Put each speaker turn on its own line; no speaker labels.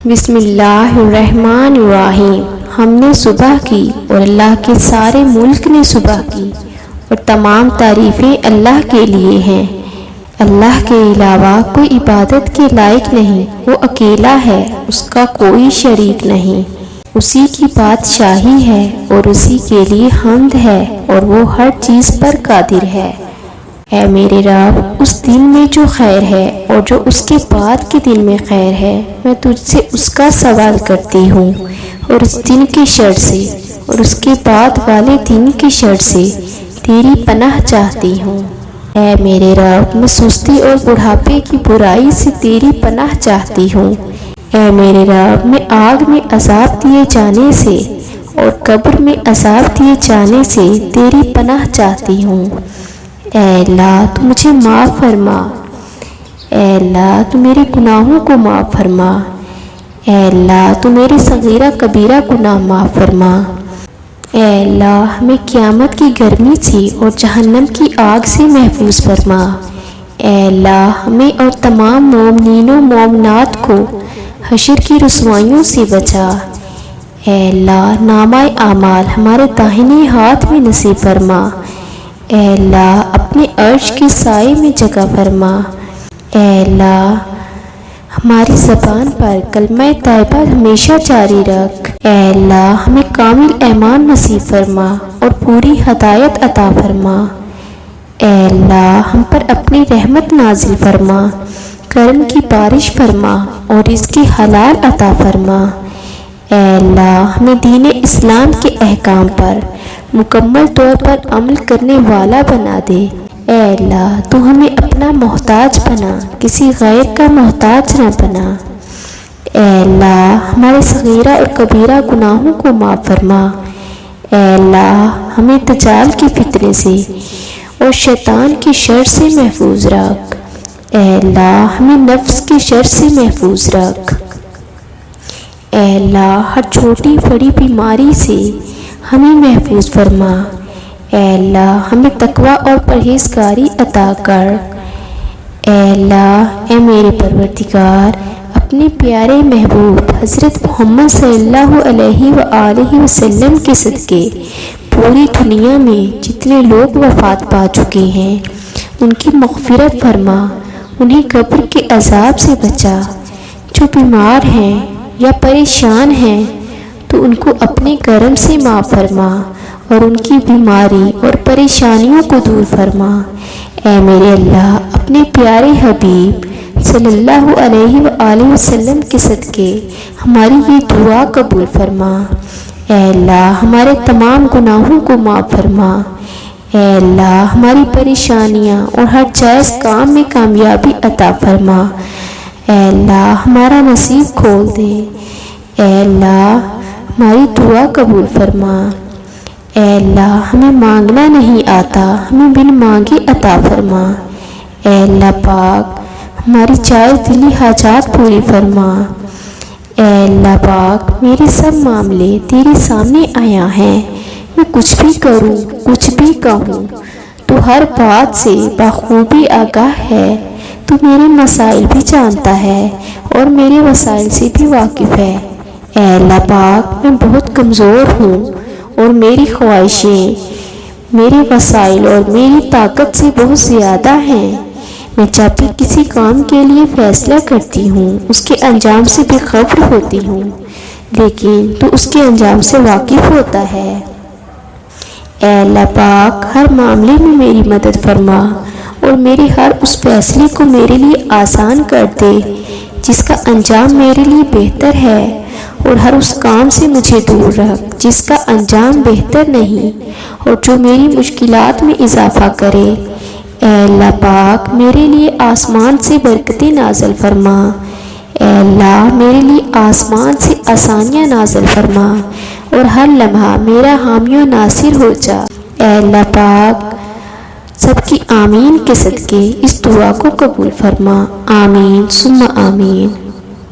بسم اللہ الرحمن الرحیم۔ ہم نے صبح کی اور اللہ کے سارے ملک نے صبح کی اور تمام تعریفیں اللہ کے لیے ہیں۔ اللہ کے علاوہ کوئی عبادت کے لائق نہیں، وہ اکیلا ہے، اس کا کوئی شریک نہیں، اسی کی بادشاہی ہے اور اسی کے لیے حمد ہے اور وہ ہر چیز پر قادر ہے۔ اے میرے رب، اس دن میں جو خیر ہے اور جو اس کے بعد کے دن میں خیر ہے، میں تجھ سے اس کا سوال کرتی ہوں، اور اس دن کے شر سے اور اس کے بعد والے دن کے شر سے تیری پناہ چاہتی ہوں۔ اے میرے رب، میں سستی اور بڑھاپے کی برائی سے تیری پناہ چاہتی ہوں۔ اے میرے رب، میں آگ میں عذاب دیے جانے سے اور قبر میں عذاب دیے جانے سے تیری پناہ چاہتی ہوں۔ اے اللہ، تو مجھے معاف فرما، اے اللہ تو میرے گناہوں کو معاف فرما، اے اللہ تو میرے صغیرہ کبیرہ گناہ معاف فرما۔ اے اللہ، ہمیں قیامت کی گرمی سے اور جہنم کی آگ سے محفوظ فرما۔ اے اللہ، ہمیں اور تمام مومنین و مومنات کو حشر کی رسوائیوں سے بچا۔ اے اللہ، نامہ اعمال ہمارے داہنے ہاتھ میں نصیب فرما۔ اے اللہ، اپنے عرش کے سائے میں جگہ فرما۔ اے اللہ، ہماری زبان پر کلمہ طیبہ ہمیشہ جاری رکھ۔ اے اللہ، ہمیں کامل ایمان نصیب فرما اور پوری ہدایت عطا فرما۔ اے اللہ، ہم پر اپنی رحمت نازل فرما، کرم کی بارش فرما اور رزق حلال عطا فرما۔ اے اللہ، ہمیں دین اسلام کے احکام پر مکمل طور پر عمل کرنے والا بنا دے۔ اے اللہ، تو ہمیں اپنا محتاج بنا، کسی غیر کا محتاج نہ بنا۔ اے اللہ، ہمارے صغیرہ اور کبیرہ گناہوں کو معاف فرما۔ اے اللہ، ہمیں دجال کے فتنے سے اور شیطان کے شر سے محفوظ رکھ۔ اے اللہ، ہمیں نفس کے شر سے محفوظ رکھ۔ اے اللہ، ہر چھوٹی بڑی بیماری سے ہمیں محفوظ فرما۔ اے اللہ، ہمیں تقویٰ اور پرہیزگاری عطا کر۔ اے اللہ، اے میرے پروردگار، اپنے پیارے محبوب حضرت محمد صلی اللہ علیہ وآلہ وسلم کے صدقے پوری دنیا میں جتنے لوگ وفات پا چکے ہیں ان کی مغفرت فرما، انہیں قبر کے عذاب سے بچا۔ جو بیمار ہیں یا پریشان ہیں تو ان کو اپنے کرم سے معاف فرما اور ان کی بیماری اور پریشانیوں کو دور فرما۔ اے میرے اللہ، اپنے پیارے حبیب صلی اللہ علیہ وآلہ وسلم کے صدقے ہماری یہ دعا قبول فرما۔ اے اللہ، ہمارے تمام گناہوں کو معاف فرما۔ اے اللہ، ہماری پریشانیاں اور ہر جائز کام میں کامیابی عطا فرما۔ اے اللہ، ہمارا نصیب کھول دے۔ اے اللہ، ہماری دعا قبول فرما۔ اے اللہ، ہمیں مانگنا نہیں آتا، ہمیں بن مانگے عطا فرما۔ اے اللہ پاک، ہماری جائز دلی حاجات پوری فرما۔ اے اللہ پاک، میرے سب معاملے تیرے سامنے آیا ہیں، میں کچھ بھی کروں کچھ بھی کہوں تو ہر بات سے بخوبی آگاہ ہے، تو میرے مسائل بھی جانتا ہے اور میرے وسائل سے بھی واقف ہے۔ اے اللہ پاک، میں بہت کمزور ہوں اور میری خواہشیں میرے وسائل اور میری طاقت سے بہت زیادہ ہیں۔ میں جب بھی کسی کام کے لیے فیصلہ کرتی ہوں اس کے انجام سے بے خبر ہوتی ہوں، لیکن تو اس کے انجام سے واقف ہوتا ہے۔ اے اللہ پاک، ہر معاملے میں میری مدد فرما اور میرے ہر اس فیصلے کو میرے لیے آسان کر دے جس کا انجام میرے لیے بہتر ہے، اور ہر اس کام سے مجھے دور رکھ جس کا انجام بہتر نہیں اور جو میری مشکلات میں اضافہ کرے۔ اے اللہ پاک، میرے لیے آسمان سے برکتیں نازل فرما۔ اے اللہ، میرے لیے آسمان سے آسانیاں نازل فرما اور ہر لمحہ میرا حامی و ناصر ہو جا۔ اے اللہ پاک، سب کی آمین کے صدقے اس دعا کو قبول فرما۔ آمین ثم آمین۔